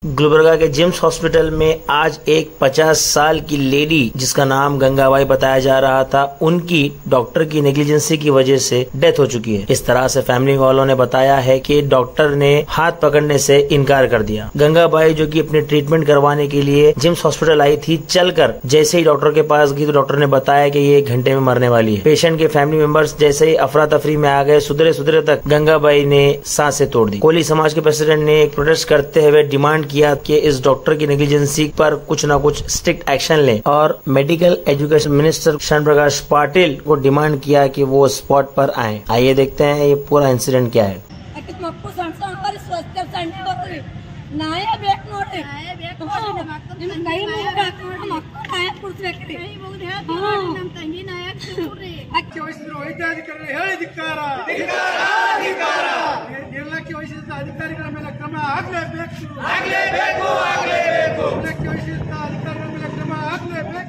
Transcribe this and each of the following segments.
गुलबर्गा के gyms hospital में आज एक 50 साल की लेडी जिसका नाम गंगाबाई बताया जा रहा था, उनकी डॉक्टर की नेग्लिजेंसी की वजह से डेथ हो चुकी है। इस तरह से फैमिली वालों ने बताया है कि डॉक्टर ने हाथ पकड़ने से इनकार कर दिया। गंगाबाई जो कि अपने ट्रीटमेंट करवाने के लिए जिम्स हॉस्पिटल आई थी, चलकर जैसे ही डॉक्टर के पास गई तो डॉक्टर ने बताया कि ये 1 घंटे में मरने वाली है। पेशेंट के फैमिली मेंबर्स जैसे ही अफरा तफरी में आ गए, सुधरे तक गंगाबाई ने सांसें तोड़ दी। कोली समाज के प्रेसिडेंट ने एक प्रोटेस्ट करते हुए डिमांड किया कि इस डॉक्टर की नेग्लिजेंसी पर कुछ न कुछ स्ट्रिक्ट एक्शन लें और medical education minister Shyam Prakash Patil को डिमांड किया कि वो स्पॉट पर आए। आइए देखते हैं ये पूरा इंसिडेंट क्या है। ನಿರ್ಲಕ್ಷ್ಯ ವಹಿಸಿದ ಅಧಿಕಾರಿಗಳ ಮೇಲೆ ಕ್ರಮ ಆಗಲೇಬೇಕು. ನಿರ್ಲಕ್ಷ್ಯ ವಹಿಸಿದ ಅಧಿಕಾರಿಗಳ ಮೇಲೆ ಕ್ರಮ ಆಗಲೇಬೇಕು.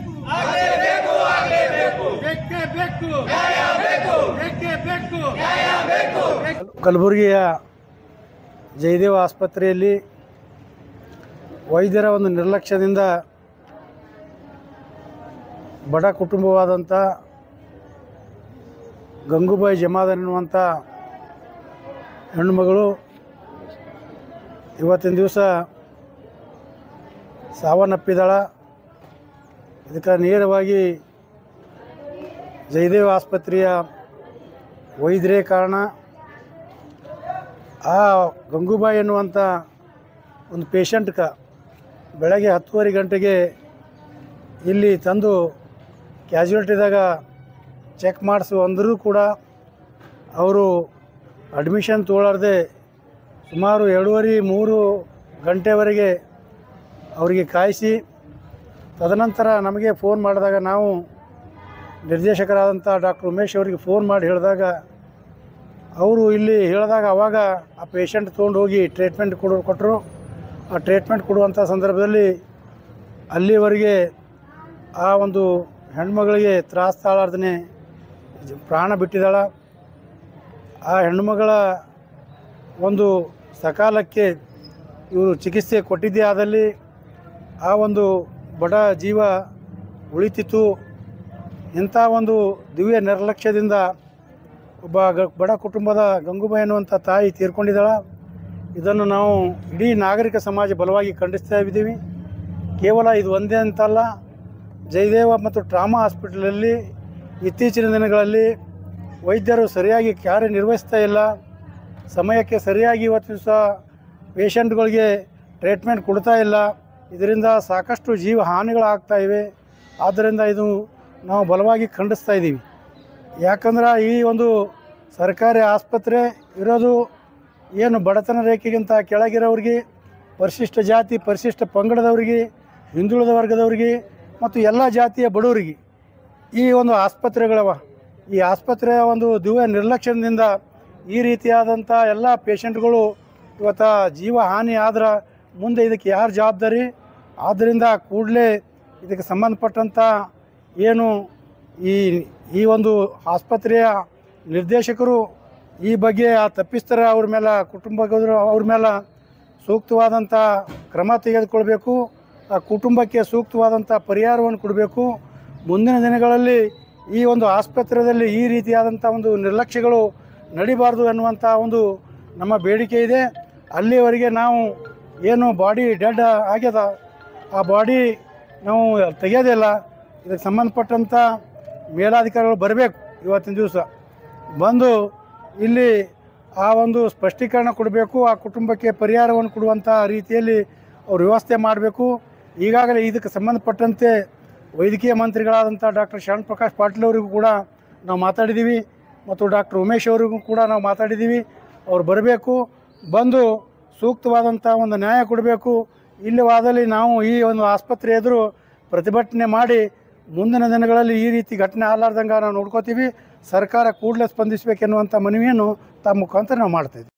ಕಲಬುರಗಿಯ ಜಯದೇವ ಆಸ್ಪತ್ರೆಯಲ್ಲಿ ವೈದ್ಯರ ಒಂದು ನಿರ್ಲಕ್ಷ್ಯದಿಂದ ಬಡ ಕುಟುಂಬವಾದಂಥ ಗಂಗೂಬಾಯಿ ಜಮಾದಾರ್ ಎನ್ನುವಂಥ ಹೆಣ್ಣುಮಗಳು ಇವತ್ತಿನ ದಿವಸ ಸಾವನ್ನಪ್ಪಿದಾಳ. ಇದಕ್ಕೆ ನೇರವಾಗಿ ಜಯದೇವ ಆಸ್ಪತ್ರೆಯ ವೈದ್ಯರೇ ಕಾರಣ. ಆ ಗಂಗೂಬಾಯಿ ಎನ್ನುವಂಥ ಒಂದು ಪೇಷಂಟ್ಗೆ ಬೆಳಗ್ಗೆ 10:30 ಗಂಟೆಗೆ ಇಲ್ಲಿ ತಂದು ಕ್ಯಾಜುಯಾಲಿಟಿದಾಗ ಚೆಕ್ ಮಾಡಿಸು ಅಂದರೂ ಕೂಡ ಅವರು ಅಡ್ಮಿಷನ್ ತೊಗೊಳ್ಳಾರ್ದೆ ಸುಮಾರು 2:30-3 ಗಂಟೆವರೆಗೆ ಅವರಿಗೆ ಕಾಯಿಸಿ, ತದನಂತರ ನಮಗೆ ಫೋನ್ ಮಾಡಿದಾಗ ನಾವು ನಿರ್ದೇಶಕರಾದಂಥ ಡಾಕ್ಟರ್ ಉಮೇಶ್ ಅವರಿಗೆ ಫೋನ್ ಮಾಡಿ ಹೇಳಿದಾಗ ಅವರು ಇಲ್ಲಿ ಹೇಳಿದಾಗ ಅವಾಗ ಆ ಪೇಷಂಟ್ ತೊಗೊಂಡು ಹೋಗಿ ಟ್ರೀಟ್ಮೆಂಟ್ ಕೊಟ್ಟರು. ಆ ಟ್ರೀಟ್ಮೆಂಟ್ ಕೊಡುವಂಥ ಸಂದರ್ಭದಲ್ಲಿ ಅಲ್ಲಿವರೆಗೆ ಆ ಒಂದು ಹೆಣ್ಮಗಳಿಗೆ ತ್ರಾಸ ತಾಳಾರ್ದೇ ಪ್ರಾಣ ಬಿಟ್ಟಿದ್ದಾಳ. ಆ ಹೆಣ್ಣುಮಗಳ ಒಂದು ಸಕಾಲಕ್ಕೆ ಇವರು ಚಿಕಿತ್ಸೆ ಕೊಟ್ಟಿದ್ದೇ ಆದಲ್ಲಿ ಆ ಒಂದು ಬಡ ಜೀವ ಉಳಿತಿತ್ತು. ಇಂಥ ಒಂದು ದಿವ್ಯ ನಿರ್ಲಕ್ಷ್ಯದಿಂದ ಒಬ್ಬ ಬಡ ಕುಟುಂಬದ ಗಂಗೂಬಾಯಿ ಎನ್ನುವಂಥ ತಾಯಿ ತೀರ್ಕೊಂಡಿದ್ದಾಳ. ಇದನ್ನು ನಾವು ಇಡೀ ನಾಗರಿಕ ಸಮಾಜ ಬಲವಾಗಿ ಖಂಡಿಸ್ತಾ ಇದ್ದೀವಿ. ಕೇವಲ ಇದು ಒಂದೇ ಅಂತಲ್ಲ, ಜಯದೇವ ಮತ್ತು ಟ್ರಾಮಾ ಹಾಸ್ಪಿಟಲಲ್ಲಿ ಇತ್ತೀಚಿನ ದಿನಗಳಲ್ಲಿ ವೈದ್ಯರು ಸರಿಯಾಗಿ ಕಾರ್ಯನಿರ್ವಹಿಸ್ತಾ ಇಲ್ಲ. ಸಮಯಕ್ಕೆ ಸರಿಯಾಗಿ ಇವತ್ತು ದಿವಸ ಪೇಷಂಟ್ಗಳಿಗೆ ಟ್ರೀಟ್ಮೆಂಟ್ ಕೊಡ್ತಾ ಇಲ್ಲ. ಇದರಿಂದ ಸಾಕಷ್ಟು ಜೀವ ಹಾನಿಗಳಾಗ್ತಾ ಇವೆ. ಆದ್ದರಿಂದ ಇದು ನಾವು ಬಲವಾಗಿ ಖಂಡಿಸ್ತಾ ಇದ್ದೀವಿ. ಯಾಕಂದ್ರೆ ಈ ಒಂದು ಸರ್ಕಾರಿ ಆಸ್ಪತ್ರೆ ಇರೋದು ಏನು ಬಡತನ ರೇಖೆಗಿಂತ ಕೆಳಗಿರೋರಿಗೆ, ಪರಿಶಿಷ್ಟ ಜಾತಿ ಪರಿಶಿಷ್ಟ ಪಂಗಡದವರಿಗೆ, ಹಿಂದುಳಿದ ವರ್ಗದವರಿಗೆ ಮತ್ತು ಎಲ್ಲ ಜಾತಿಯ ಬಡವರಿಗೆ ಈ ಒಂದು ಆಸ್ಪತ್ರೆಗಳವ. ಈ ಆಸ್ಪತ್ರೆಯ ಒಂದು ದಿವ್ಯ ನಿರ್ಲಕ್ಷ್ಯದಿಂದ ಈ ರೀತಿಯಾದಂಥ ಎಲ್ಲ ಪೇಷಂಟ್ಗಳು ಇವತ್ತು ಜೀವ ಹಾನಿ ಆದ್ರೆ ಮುಂದೆ ಇದಕ್ಕೆ ಯಾರು ಜವಾಬ್ದಾರಿ? ಆದ್ದರಿಂದ ಕೂಡಲೇ ಇದಕ್ಕೆ ಸಂಬಂಧಪಟ್ಟಂಥ ಏನು ಈ ಒಂದು ಆಸ್ಪತ್ರೆಯ ನಿರ್ದೇಶಕರು ಈ ಬಗ್ಗೆ ಆ ತಪ್ಪಿಸ್ತರ ಅವ್ರ ಮೇಲೆ ಅವ್ರ ಮೇಲೆ ಸೂಕ್ತವಾದಂಥ ಕ್ರಮ ತೆಗೆದುಕೊಳ್ಬೇಕು. ಆ ಕುಟುಂಬಕ್ಕೆ ಸೂಕ್ತವಾದಂಥ ಪರಿಹಾರವನ್ನು ಕೊಡಬೇಕು. ಮುಂದಿನ ದಿನಗಳಲ್ಲಿ ಈ ಒಂದು ಆಸ್ಪತ್ರೆಯಲ್ಲಿ ಈ ರೀತಿಯಾದಂಥ ಒಂದು ನಿರ್ಲಕ್ಷ್ಯಗಳು ನಡಿಬಾರ್ದು ಎನ್ನುವಂಥ ಒಂದು ನಮ್ಮ ಬೇಡಿಕೆ ಇದೆ. ಅಲ್ಲಿವರೆಗೆ ನಾವು ಏನು ಬಾಡಿ ಡೆಡ್ ಆಗ್ಯದ ಆ ಬಾಡಿ ನಾವು ತೆಗೆಯೋದಿಲ್ಲ. ಇದಕ್ಕೆ ಸಂಬಂಧಪಟ್ಟಂಥ ಮೇಲಾಧಿಕಾರಿಗಳು ಬರಬೇಕು. ಇವತ್ತಿನ ದಿವಸ ಬಂದು ಇಲ್ಲಿ ಆ ಒಂದು ಸ್ಪಷ್ಟೀಕರಣ ಕೊಡಬೇಕು. ಆ ಕುಟುಂಬಕ್ಕೆ ಪರಿಹಾರವನ್ನು ಕೊಡುವಂಥ ರೀತಿಯಲ್ಲಿ ಅವರು ವ್ಯವಸ್ಥೆ ಮಾಡಬೇಕು. ಈಗಾಗಲೇ ಇದಕ್ಕೆ ಸಂಬಂಧಪಟ್ಟಂತೆ ವೈದ್ಯಕೀಯ ಮಂತ್ರಿಗಳಾದಂಥ ಡಾಕ್ಟರ್ ಶ್ಯಾಮ್ ಪ್ರಕಾಶ್ ಪಾಟೀಲ್ ಅವರಿಗೂ ಕೂಡ ನಾವು ಮಾತಾಡಿದ್ದೀವಿ ಮತ್ತು ಡಾಕ್ಟರ್ ಉಮೇಶ್ ಅವರಿಗೂ ಕೂಡ ನಾವು ಮಾತಾಡಿದ್ದೀವಿ. ಅವ್ರು ಬರಬೇಕು, ಬಂದು ಸೂಕ್ತವಾದಂಥ ಒಂದು ನ್ಯಾಯ ಕೊಡಬೇಕು. ಇಲ್ಲವಾದಲ್ಲಿ ನಾವು ಈ ಒಂದು ಆಸ್ಪತ್ರೆ ಎದುರು ಪ್ರತಿಭಟನೆ ಮಾಡಿ ಮುಂದಿನ ದಿನಗಳಲ್ಲಿ ಈ ರೀತಿ ಘಟನೆ ಆಗಲಾರ್ದಂಗೆ ನಾವು ನೋಡ್ಕೋತೀವಿ. ಸರ್ಕಾರ ಕೂಡಲೇ ಸ್ಪಂದಿಸಬೇಕೆನ್ನುವಂಥ ಮನವಿಯನ್ನು ತಮ್ಮ ಮುಖಾಂತರ ನಾವು ಮಾಡ್ತಾಯಿದ್ವಿ.